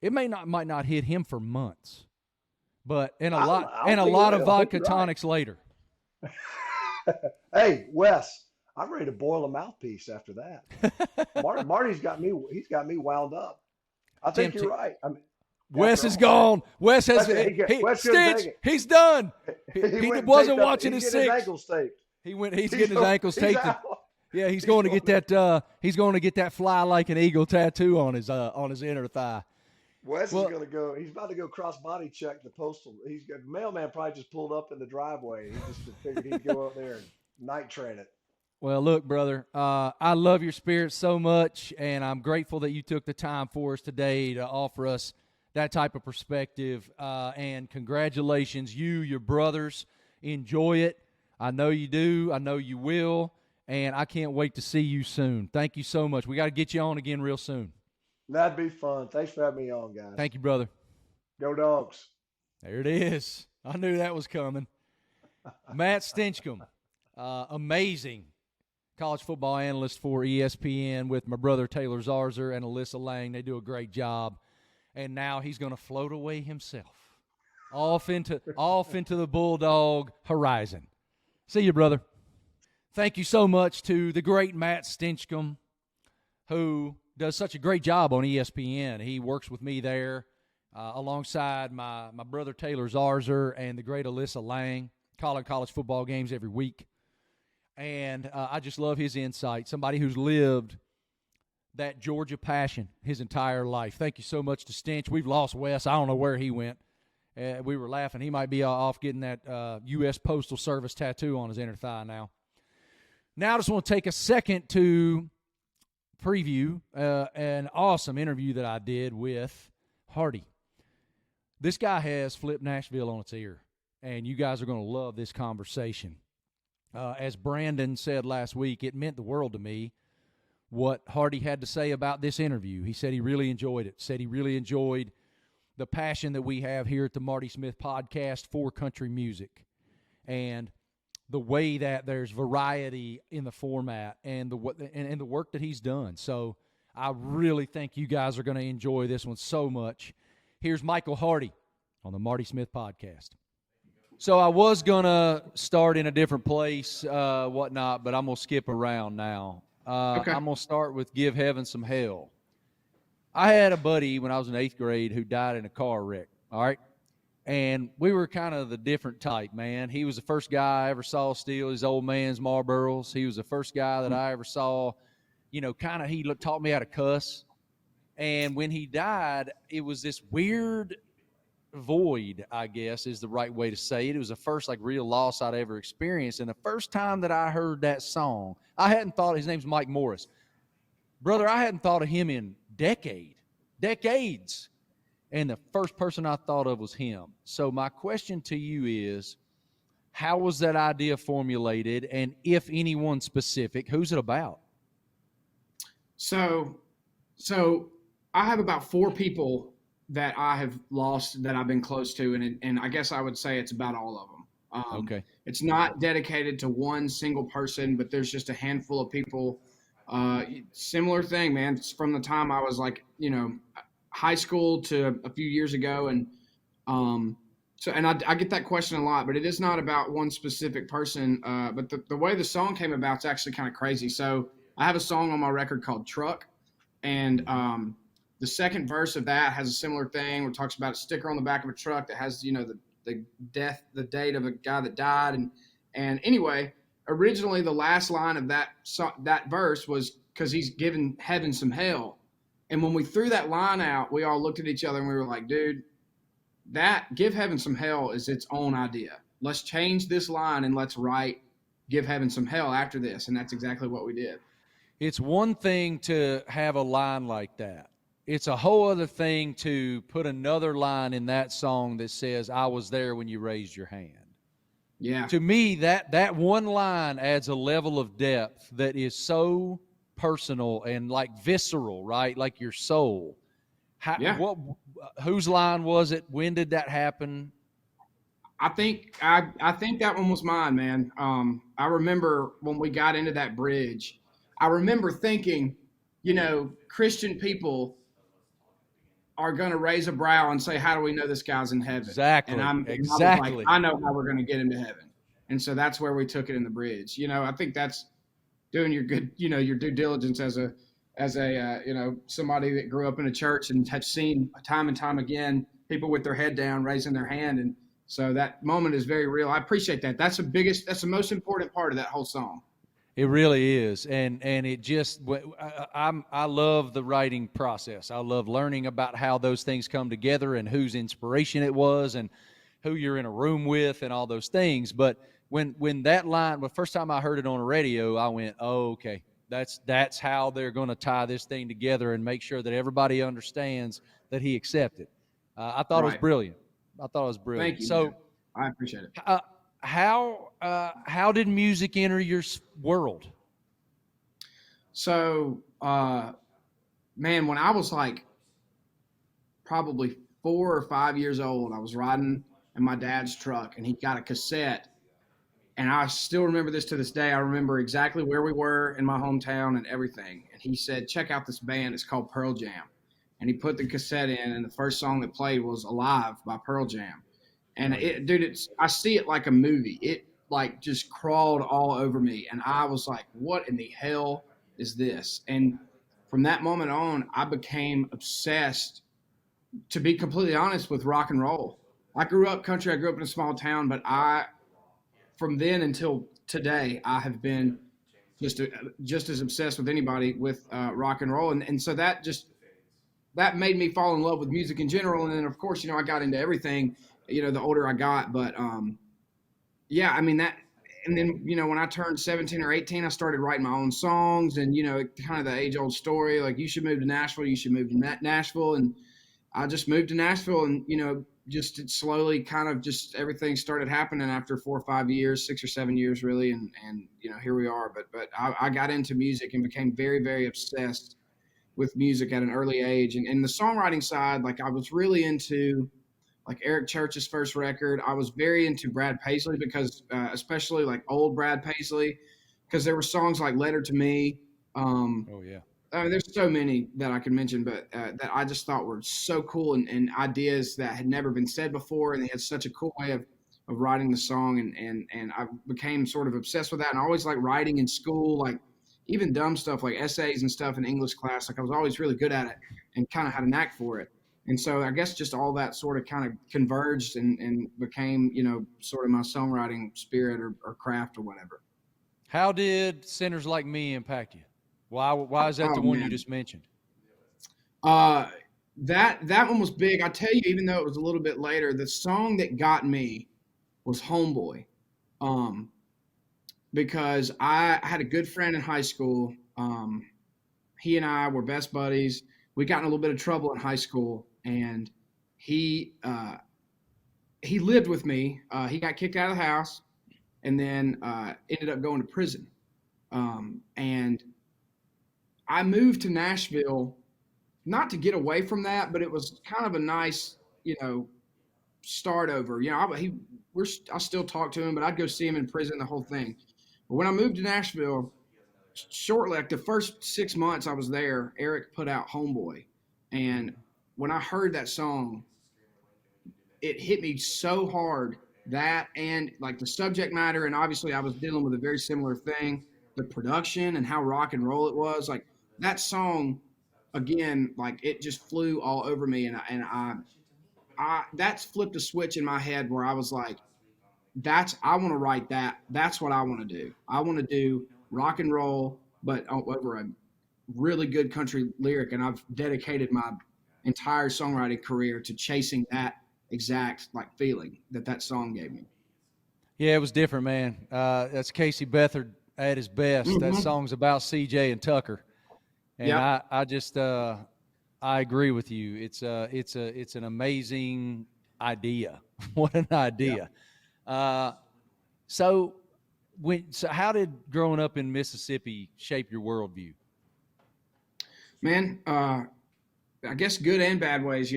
it might not hit him for months, but a lot of vodka tonics later. Hey, Wes, I'm ready to boil a mouthpiece after that. Marty's got me. He's got me wound up. I think you're right. I mean, Wes is gone. Wes has Stitch. He's done. He wasn't watching his six. Ankles taped. He's getting his ankles taped. Yeah, he's going to get that. He's going to get that fly like an eagle tattoo on his inner thigh. Wes is going to go. He's about to go cross body check the postal. The mailman probably just pulled up in the driveway. He just figured he'd go out there and night train it. Well, look, brother, I love your spirit so much, and I'm grateful that you took the time for us today to offer us that type of perspective. And congratulations, your brothers. Enjoy it. I know you do. I know you will. And I can't wait to see you soon. Thank you so much. We got to get you on again real soon. That'd be fun. Thanks for having me on, guys. Thank you, brother. Go Dogs. There it is. I knew that was coming. Matt Stinchcomb, amazing college football analyst for ESPN with my brother Taylor Zarzer and Alyssa Lang. They do a great job. And now he's going to float away himself off into the Bulldog horizon. See you, brother. Thank you so much to the great Matt Stinchcomb, who does such a great job on ESPN. He works with me there alongside my brother Taylor Zarzer and the great Alyssa Lang, calling college football games every week. And I just love his insight, somebody who's lived that Georgia passion his entire life. Thank you so much to Stinch. We've lost Wes. I don't know where he went. We were laughing. He might be off getting that U.S. Postal Service tattoo on his inner thigh now. Now I just want to take a second to preview an awesome interview that I did with Hardy. This guy has flipped Nashville on its ear, and you guys are going to love this conversation. As Brandon said last week, it meant the world to me what Hardy had to say about this interview. He said he really enjoyed it, said he really enjoyed the passion that we have here at the Marty Smith podcast for country music, and the way that there's variety in the format and the work that he's done. So I really think you guys are going to enjoy this one so much. Here's Michael Hardy on the Marty Smith podcast. So I was going to start in a different place, whatnot, but I'm going to skip around now. Okay. I'm going to start with Give Heaven Some Hell. I had a buddy when I was in 8th grade who died in a car wreck, all right? and we were kind of the different type, man. He was the first guy I ever saw steal his old man's Marlboros. He was the first guy that I ever saw, kind of, taught me how to cuss. And when he died, it was this weird void, I guess is the right way to say it. It was the first like real loss I'd ever experienced. And the first time that I heard that song, I hadn't thought, his name's Mike Morris. Brother, I hadn't thought of him in decades. And the first person I thought of was him. So my question to you is, how was that idea formulated? And if anyone specific, who's it about? So I have about 4 people that I have lost that I've been close to, and I guess I would say it's about all of them. Okay. It's not dedicated to one single person, but there's just a handful of people. Similar thing, man. It's from the time I was like, high school to a few years ago, and I get that question a lot, but it is not about one specific person. But the way the song came about is actually kind of crazy. So I have a song on my record called Truck, and the second verse of that has a similar thing where it talks about a sticker on the back of a truck that has, the date of a guy that died. And anyway, originally the last line of that verse was because he's given heaven some hell. And when we threw that line out, we all looked at each other and we were like, dude, that give heaven some hell is its own idea. Let's change this line and let's write give heaven some hell after this. And that's exactly what we did. It's one thing to have a line like that. It's a whole other thing to put another line in that song that says, I was there when you raised your hand. Yeah. To me, that one line adds a level of depth that is so personal and like visceral, right? Like your soul. Whose line was it? When did that happen? I think that one was mine, man. I remember when we got into that bridge, I remember thinking, Christian people are going to raise a brow and say, how do we know this guy's in heaven? Exactly. And I was like, I know how we're going to get him to heaven. And so that's where we took it in the bridge. I think that's doing your good, your due diligence as a somebody that grew up in a church and have seen time and time again people with their head down raising their hand. And so that moment is very real. I appreciate that. That's the most important part of that whole song. It really is, and it just I love the writing process. I love learning about how those things come together and whose inspiration it was and who you're in a room with and all those things. But when that line, the first time I heard it on the radio, I went, oh, okay, that's how they're going to tie this thing together and make sure that everybody understands that he accepted. I thought it was brilliant. Thank you. So man. I appreciate it. How did music enter your world? So, man, when I was like probably 4 or 5 years old, I was riding in my dad's truck and he got a cassette. And I still remember this to this day. I remember exactly where we were in my hometown and everything. And he said, check out this band. It's called Pearl Jam. And he put the cassette in, and the first song that played was Alive by Pearl Jam. And I see it like a movie. It like just crawled all over me. And I was like, what in the hell is this? And from that moment on, I became obsessed, to be completely honest, with rock and roll. I grew up country. I grew up in a small town, but from then until today, I have been just as obsessed with anybody with rock and roll. And so that made me fall in love with music in general. And then, of course, I got into everything, the older I got. But, yeah, I mean, that – and then, when I turned 17 or 18, I started writing my own songs and, kind of the age-old story, like, you should move to Nashville, Nashville. And I just moved to Nashville and, just it slowly kind of just everything started happening after 4 or 5 years, 6 or 7 years really. And here we are. But I got into music and became very, very obsessed with music at an early age. And the songwriting side, like I was really into like Eric Church's first record. I was very into Brad Paisley because especially like old Brad Paisley, because there were songs like Letter to Me. Oh yeah. I mean, there's so many that I could mention, but that I just thought were so cool and ideas that had never been said before. And they had such a cool way of writing the song. And I became sort of obsessed with that. And I always liked writing in school, like even dumb stuff like essays and stuff in English class. Like I was always really good at it and kind of had a knack for it. And so I guess just all that sort of kind of converged and became, sort of my songwriting spirit or craft or whatever. How did Sinners Like Me impact you? Why is that the one you just mentioned? That one was big. I tell you, even though it was a little bit later, the song that got me was Homeboy. Because I had a good friend in high school. He and I were best buddies. We got in a little bit of trouble in high school, and he lived with me. He got kicked out of the house, and then ended up going to prison. And I moved to Nashville, not to get away from that, but it was kind of a nice, start over. I still talk to him, but I'd go see him in prison, the whole thing. But when I moved to Nashville, shortly, like the first 6 months I was there, Eric put out Homeboy. And when I heard that song, it hit me so hard, that and like the subject matter. And obviously I was dealing with a very similar thing, the production and how rock and roll it was. Like that song, again, like it just flew all over me. And I that's flipped a switch in my head where I was like, I want to write that. That's what I want to do. I want to do rock and roll, but over a really good country lyric. And I've dedicated my entire songwriting career to chasing that exact like feeling that song gave me. Yeah, it was different, man. That's Casey Beathard at his best. Mm-hmm. That song's about CJ and Tucker. And Yep. I just I agree with you. It's an amazing idea. What an idea. So how did growing up in Mississippi shape your worldview? Man, I guess good and bad ways,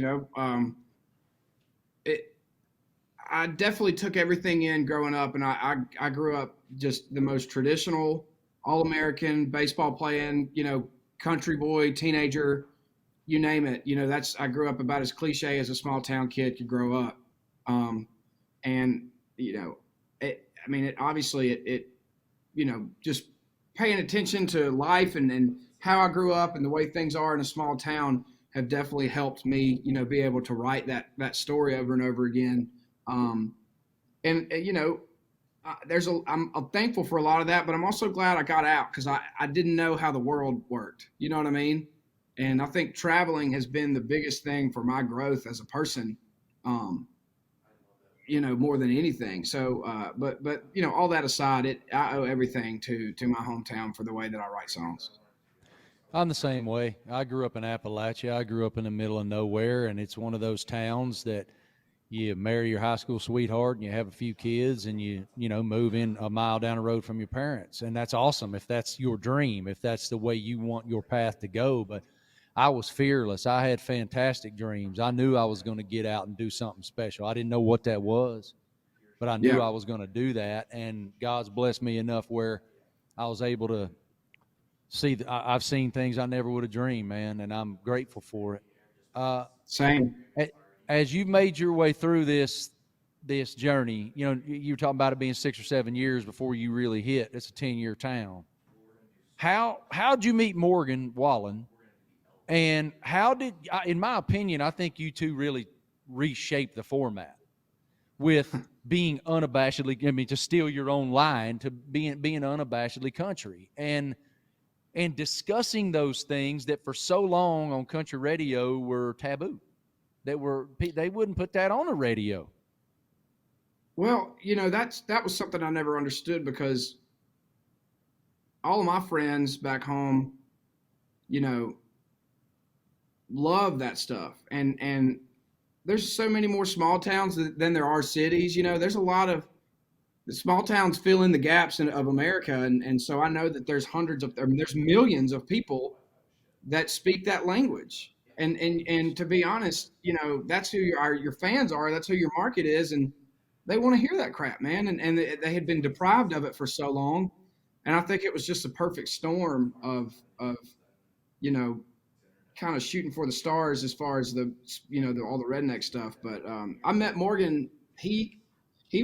I definitely took everything in growing up, and I grew up just the most traditional, all-American baseball playing, country boy, teenager, you name it. I grew up about as cliche as a small town kid could grow up. And obviously just paying attention to life and how I grew up and the way things are in a small town have definitely helped me, be able to write that story over and over again. I'm thankful for a lot of that, but I'm also glad I got out because I didn't know how the world worked. You know what I mean? And I think traveling has been the biggest thing for my growth as a person, more than anything. So, but all that aside, I owe everything to my hometown for the way that I write songs. I'm the same way. I grew up in Appalachia. I grew up in the middle of nowhere, and it's one of those towns that you marry your high school sweetheart and you have a few kids and you move in a mile down the road from your parents. And that's awesome if that's your dream, if that's the way you want your path to go. But I was fearless. I had fantastic dreams. I knew I was going to get out and do something special. I didn't know what that was, but I knew I was going to do that. And God's blessed me enough where I was able to see I've seen things I never would have dreamed, man, and I'm grateful for it. Same. As you made your way through this journey, you were talking about it being 6 or 7 years before you really hit. It's a 10-year town. How'd you meet Morgan Wallen? And how did, in my opinion, I think you two really reshaped the format with being unabashedly, to steal your own line, to being unabashedly country and discussing those things that for so long on country radio were taboo. They wouldn't put that on the radio. Well, that was something I never understood because all of my friends back home, love that stuff. And there's so many more small towns than there are cities. There's a lot of the small towns fill in the gaps of America. And so I know that there's there's millions of people that speak that language. And to be honest, that's who your fans are. That's who your market is. And they want to hear that crap, man. And they had been deprived of it for so long. And I think it was just a perfect storm of kind of shooting for the stars as far as all the redneck stuff. But I met Morgan. He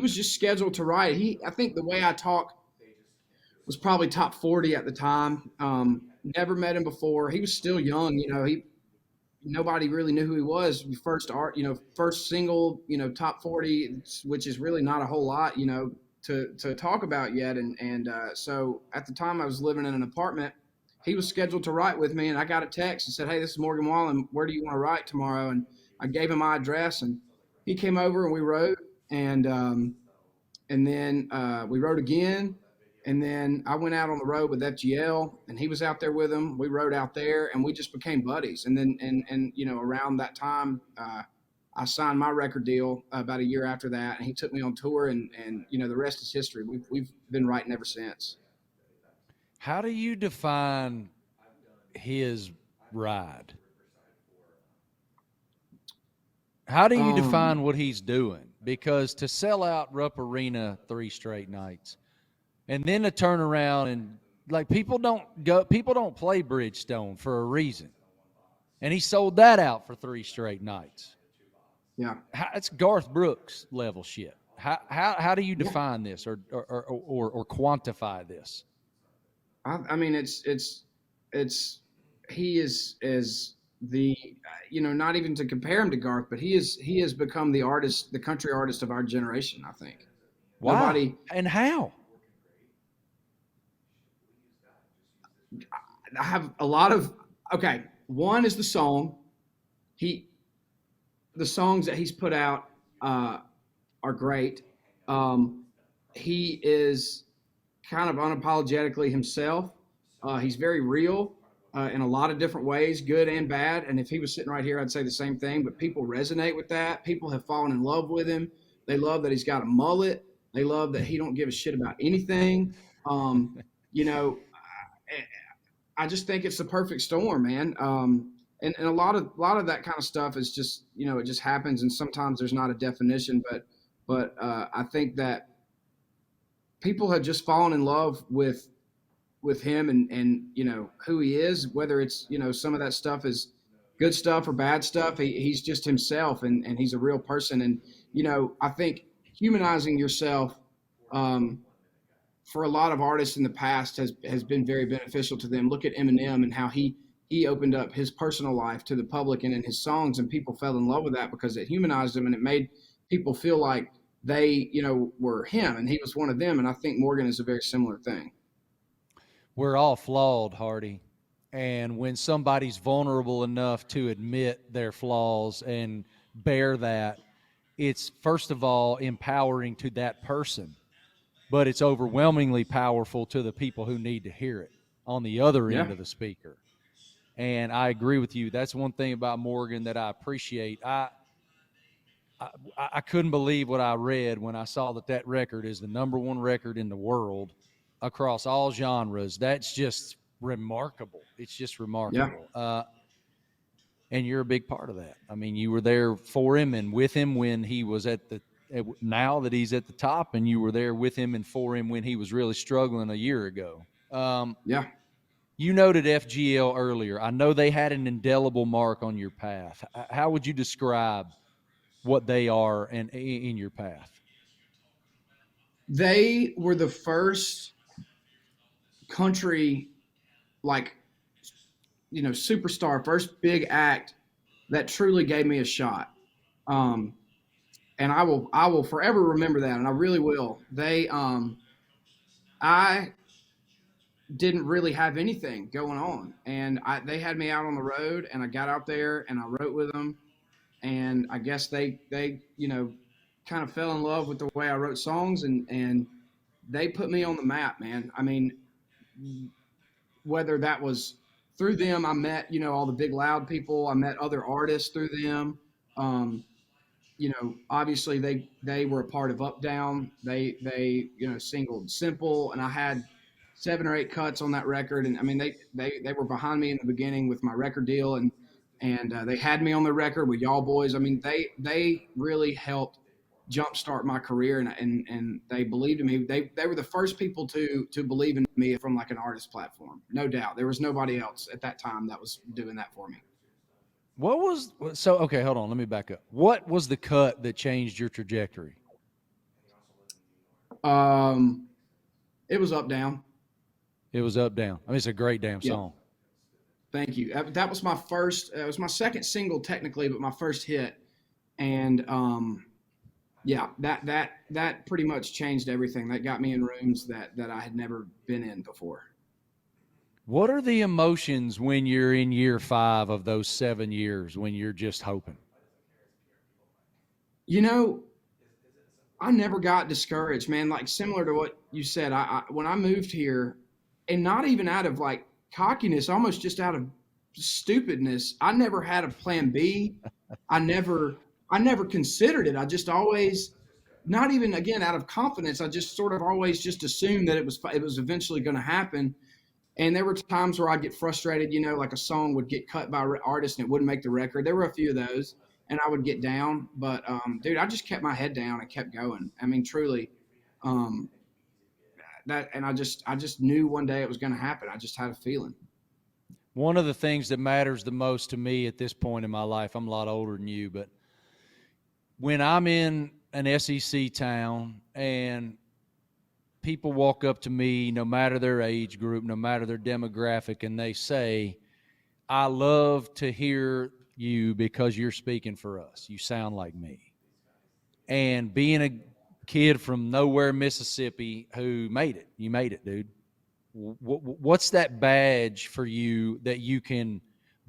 was just scheduled to write. I think the way I talk was probably top 40 at the time. Never met him before. He was still young. nobody really knew who he was. First single, top 40, which is really not a whole lot, to talk about yet. And so at the time I was living in an apartment. He was scheduled to write with me, and I got a text and said, "Hey, this is Morgan Wallen. Where do you want to write tomorrow?" And I gave him my address, and he came over and we wrote, and then we wrote again. And then I went out on the road with FGL, and he was out there with him. We rode out there, and we just became buddies. And then, around that time, I signed my record deal about a year after that, and he took me on tour, and the rest is history. We've been writing ever since. How do you define his ride? How do you define what he's doing? Because to sell out Rupp Arena 3 straight nights, and then to turn around and people don't play Bridgestone for a reason, and he sold that out for 3 straight nights. Yeah, it's Garth Brooks level shit. How do you define this or quantify this? I mean, he is the, not even to compare him to Garth, but he has become the country artist of our generation, I think. Wow. And how? I have a lot of, okay. One is the song. The songs that he's put out are great. He is kind of unapologetically himself. He's very real in a lot of different ways, good and bad. And if he was sitting right here, I'd say the same thing. But people resonate with that. People have fallen in love with him. They love that he's got a mullet. They love that he don't give a shit about anything. I just think it's the perfect storm, man. And a lot of that kind of stuff is just, it just happens. And sometimes there's not a definition, but I think that people have just fallen in love with him and who he is, whether it's, some of that stuff is good stuff or bad stuff. He's just himself, and he's a real person. And, I think humanizing yourself, for a lot of artists in the past has been very beneficial to them. Look at Eminem and how he opened up his personal life to the public and in his songs, and people fell in love with that because it humanized him and it made people feel like they, were him and he was one of them. And I think Morgan is a very similar thing. We're all flawed, Hardy. And when somebody's vulnerable enough to admit their flaws and bear that, it's first of all empowering to that person, but it's overwhelmingly powerful to the people who need to hear it on the other end of the speaker. And I agree with you. That's one thing about Morgan that I appreciate. I couldn't believe what I read when I saw that record is the #1 record in the world across all genres. That's just remarkable. It's just remarkable. Yeah. And you're a big part of that. I mean, you were there for him and with him when he was now that he's at the top, and you were there with him and for him when he was really struggling a year ago. You noted FGL earlier. I know they had an indelible mark on your path. How would you describe what they are and in your path? They were the first country, superstar, first big act that truly gave me a shot. And I will forever remember that, and I really will. I didn't really have anything going on, and they had me out on the road, and I got out there and I wrote with them, and I guess they kind of fell in love with the way I wrote songs, and they put me on the map, man. I mean, whether that was through them, I met all the big loud people, I met other artists through them. Obviously they were a part of Up Down. They singled Simple, and I had 7 or 8 cuts on that record. And I mean, they were behind me in the beginning with my record deal, and they had me on the record with Y'all Boys. I mean, they really helped jumpstart my career, and they believed in me. They were the first people to believe in me from like an artist platform. No doubt. There was nobody else at that time that was doing that for me. Okay, hold on. Let me back up. What was the cut that changed your trajectory? It was Up Down. It was Up Down. I mean, it's a great damn song. Thank you. That was my first. It was my second single technically, but my first hit. And yeah, that pretty much changed everything. That got me in rooms that I had never been in before. What are the emotions when you're in year 5 of those 7 years when you're just hoping? You know, I never got discouraged, man. Like similar to what you said, I when I moved here, and not even out of like cockiness, almost just out of stupidness, I never had a plan B. I never considered it. I just always, not even again out of confidence, I just sort of always just assumed that it was eventually going to happen. And there were times where I'd get frustrated, you know, like a song would get cut by an artist and it wouldn't make the record. There were a few of those, and I would get down. But, dude, I just kept my head down and kept going. I mean, truly, um, and I just knew one day it was going to happen. I just had a feeling. One of the things that matters the most to me at this point in my life, I'm a lot older than you, but when I'm in an SEC town and people walk up to me, no matter their age group, no matter their demographic, and they say, I love to hear you because you're speaking for us. You sound like me. And being a kid from nowhere, Mississippi, who made it, you made it, dude. What's that badge for you that you can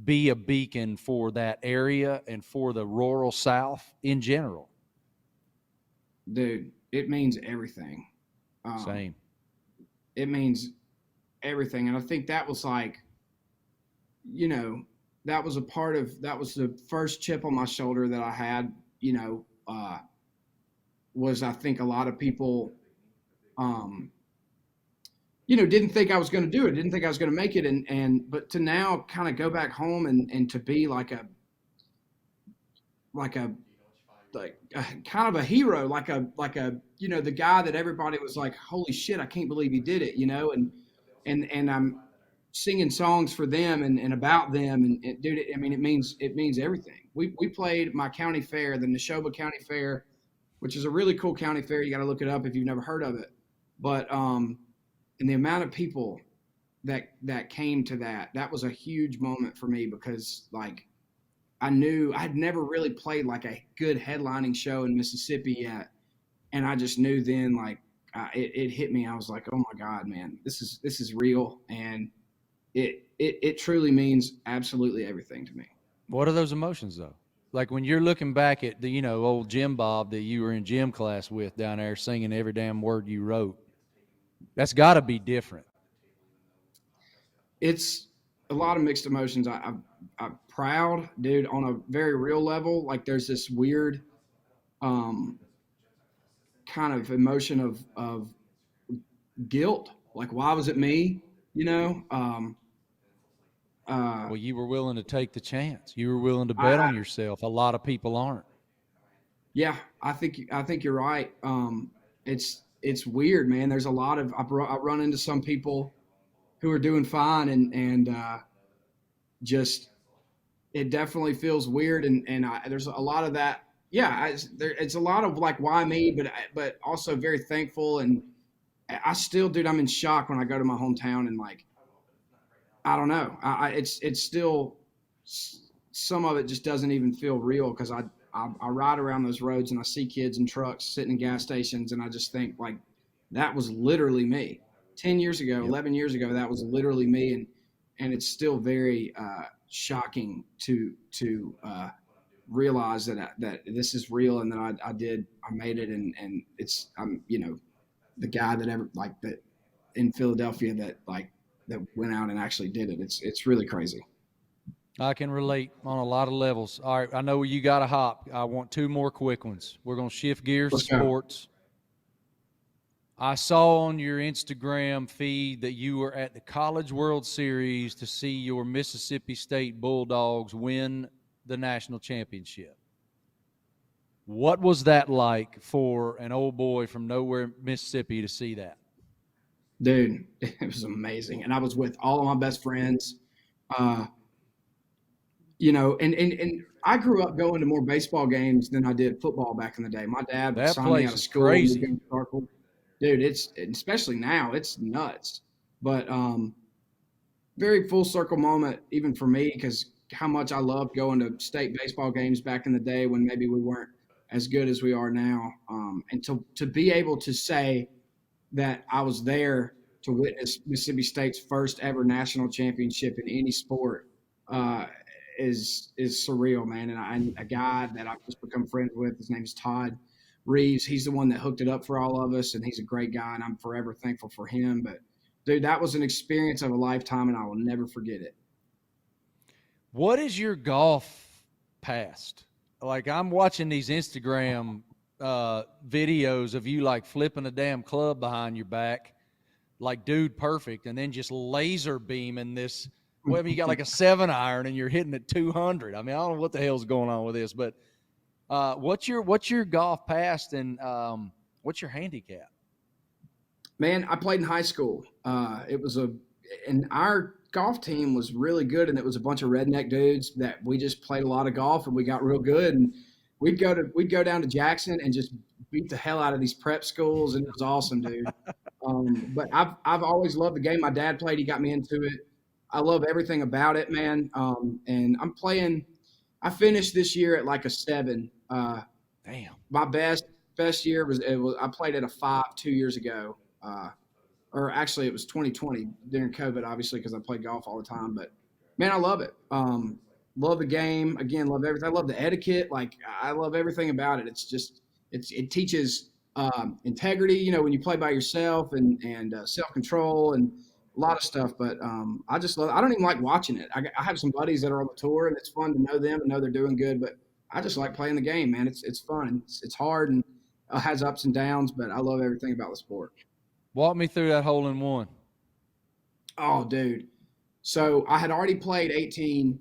be a beacon for that area and for the rural South in general? Dude, it means everything. Same. It means everything. And I think that was like, you know, that was the first chip on my shoulder that I had, you know, was I think a lot of people, you know, didn't think I was going to do it, didn't think I was going to make it. But to now kind of go back home and to be like kind of a hero, like a, you know, the guy that everybody was like, holy shit, I can't believe he did it, you know, and I'm singing songs for them and about them. And dude, I mean, it means everything. We played my county fair, the Neshoba County Fair, which is a really cool county fair. You got to look it up if you've never heard of it. But, and the amount of people that came to that was a huge moment for me because like, I knew I'd never really played like a good headlining show in Mississippi yet. And I just knew then like it hit me. I was like, oh my God, man, this is real. And it truly means absolutely everything to me. What are those emotions though? Like when you're looking back at the, you know, old Jim Bob that you were in gym class with down there singing every damn word you wrote, that's got to be different. It's a lot of mixed emotions. I'm proud, dude, on a very real level. Like there's this weird kind of emotion of guilt. Like, why was it me? You know? Well, you were willing to take the chance. You were willing to bet on yourself. A lot of people aren't. Yeah, I think you're right. It's weird, man. There's a lot of I run into some people who are doing fine and just it definitely feels weird and there's a lot of that. Yeah, it's a lot of like why me, but also very thankful and I still, dude, I'm in shock when I go to my hometown and like I don't know. It's still some of it just doesn't even feel real because I ride around those roads and I see kids and trucks sitting in gas stations and I just think like that was literally me. 10 years ago, 11 years ago, that was literally me. And it's still very shocking to realize that this is real and that I made it. And I'm, you know, the guy that ever like that in Philadelphia that went out and actually did it. It's really crazy. I can relate on a lot of levels. All right, I know you got to hop. I want 2 more quick ones. We're going to shift gears to sports. I saw on your Instagram feed that you were at the College World Series to see your Mississippi State Bulldogs win the national championship. What was that like for an old boy from nowhere, Mississippi, to see that? Dude, it was amazing. And I was with all of my best friends. You know, and I grew up going to more baseball games than I did football back in the day. My dad would sign me out of school. Crazy. Dude, it's especially now, it's nuts. But very full circle moment, even for me, because how much I loved going to state baseball games back in the day when maybe we weren't as good as we are now. And to be able to say that I was there to witness Mississippi State's first ever national championship in any sport is surreal, man. And a guy that I've just become friends with, his name is Todd Reeves. He's the one that hooked it up for all of us, and he's a great guy, and I'm forever thankful for him. But dude, that was an experience of a lifetime, and I will never forget it. What is your golf past? Like, I'm watching these Instagram videos of you like flipping a damn club behind your back, like dude perfect, and then just laser beaming this. Well, I mean, you got like a 7-iron and you're hitting at 200. I mean, I don't know what the hell's going on with this, but what's your golf past, and what's your handicap? Man, I played in high school. And our golf team was really good, and it was a bunch of redneck dudes that we just played a lot of golf, and we got real good. And we'd go down to Jackson and just beat the hell out of these prep schools, and it was awesome, dude. But I've always loved the game. My dad played; he got me into it. I love everything about it, man. And I'm playing. I finished this year at like a 7. Damn. My best year was I played at a 5 2 years ago. Or actually it was 2020 during COVID, obviously, because I played golf all the time. But man, I love it. Love the game. Again, love everything. I love the etiquette. Like, I love everything about it. It's just it teaches integrity. You know, when you play by yourself, and self-control and a lot of stuff. But I just love. I don't even like watching it. I have some buddies that are on the tour, and it's fun to know them and know they're doing good. But I just like playing the game, man. It's fun. It's hard and has ups and downs, but I love everything about the sport. Walk me through that hole in one. Oh, dude. So I had already played 18.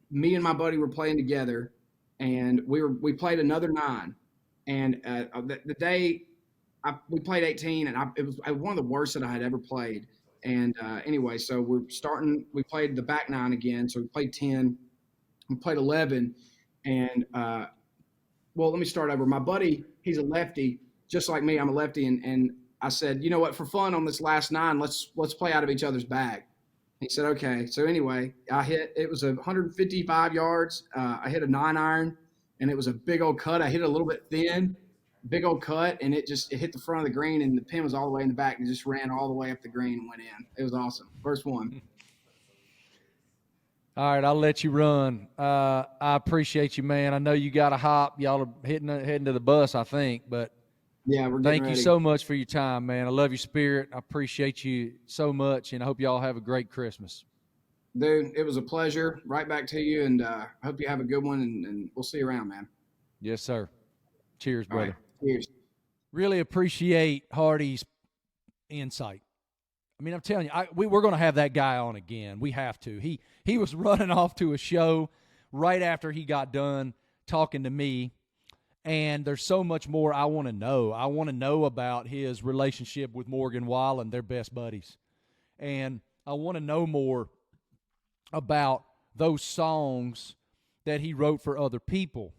Me and my buddy were playing together, and we played another 9. And the day we played 18, and it was one of the worst that I had ever played. And anyway, so we played the back 9 again. So we played 10. We played 11. And, well, let me start over. My buddy, he's a lefty. Just like me, I'm a lefty, and I said, you know what, for fun on this last 9, let's play out of each other's bag. He said, okay. So anyway, it was 155 yards. I hit a 9-iron, and it was a big old cut. I hit it a little bit thin, big old cut, and it hit the front of the green, and the pin was all the way in the back, and it just ran all the way up the green and went in. It was awesome. First one. All right, I'll let you run. I appreciate you, man. I know you got to hop. Y'all are heading to the bus, I think, but yeah, we're getting thank ready. you so much for your time, man. I love your spirit. I appreciate you so much, and I hope y'all have a great Christmas. Dude, it was a pleasure. Right back to you, and I hope you have a good one, and we'll see you around, man. Yes, sir. Cheers, brother. All right. Cheers. Really appreciate Hardy's insight. I mean, I'm telling you, we're going to have that guy on again. We have to. He was running off to a show right after he got done talking to me. And there's so much more I want to know. I want to know about his relationship with Morgan Wallen, their best buddies. And I want to know more about those songs that he wrote for other people.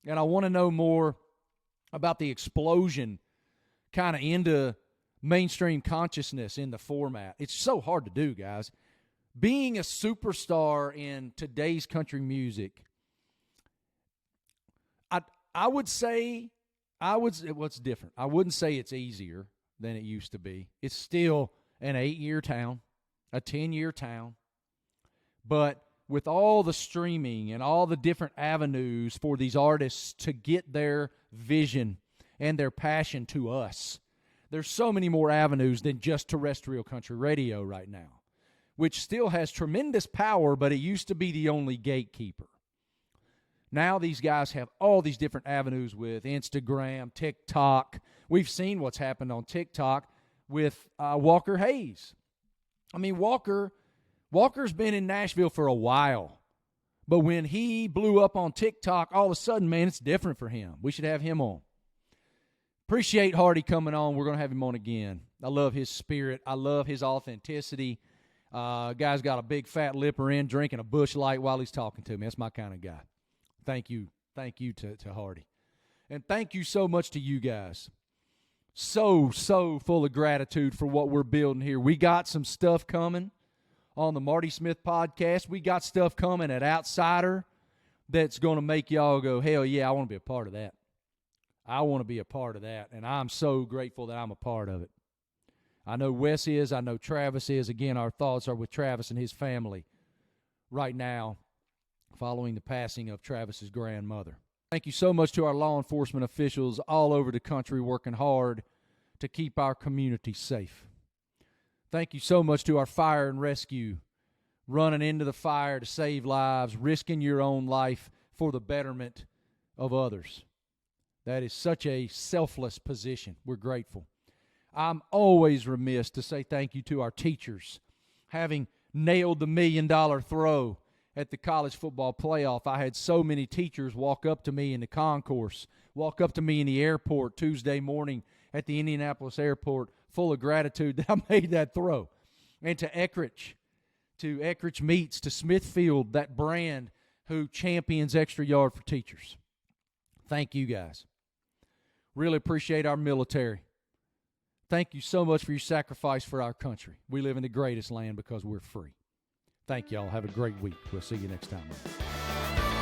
And I want to know more about the explosion kind of into mainstream consciousness in the format. It's so hard to do, guys. Being a superstar in today's country music, I would say, what's different? I wouldn't say it's easier than it used to be. It's still an 8-year town, a 10-year town. But with all the streaming and all the different avenues for these artists to get their vision and their passion to us, there's so many more avenues than just terrestrial country radio right now, which still has tremendous power, but it used to be the only gatekeeper. Now these guys have all these different avenues with Instagram, TikTok. We've seen what's happened on TikTok with Walker Hayes. I mean, Walker's been in Nashville for a while, but when he blew up on TikTok, all of a sudden, man, it's different for him. We should have him on. Appreciate Hardy coming on. We're going to have him on again. I love his spirit. I love his authenticity. Guy's got a big fat lipper in, drinking a Busch Light while he's talking to me. That's my kind of guy. Thank you. Thank you to Hardy. And thank you so much to you guys. so full of gratitude for what we're building here. We got some stuff coming on the Marty Smith podcast. We got stuff coming at Outsider that's going to make y'all go, hell yeah, I want to be a part of that. I want to be a part of that, and I'm so grateful that I'm a part of it. I know Wes is. I know Travis is. Again, our thoughts are with Travis and his family right now following the passing of Travis's grandmother. Thank you so much to our law enforcement officials all over the country working hard to keep our community safe. Thank you so much to our fire and rescue, running into the fire to save lives, risking your own life for the betterment of others. That is such a selfless position. We're grateful. I'm always remiss to say thank you to our teachers. Having nailed the $1 million throw at the college football playoff, I had so many teachers walk up to me in the concourse, walk up to me in the airport Tuesday morning at the Indianapolis airport, full of gratitude that I made that throw. And to Eckridge Meats, to Smithfield, that brand who champions extra yard for teachers. Thank you guys. Really appreciate our military. Thank you so much for your sacrifice for our country. We live in the greatest land because we're free. Thank y'all. Have a great week. We'll see you next time.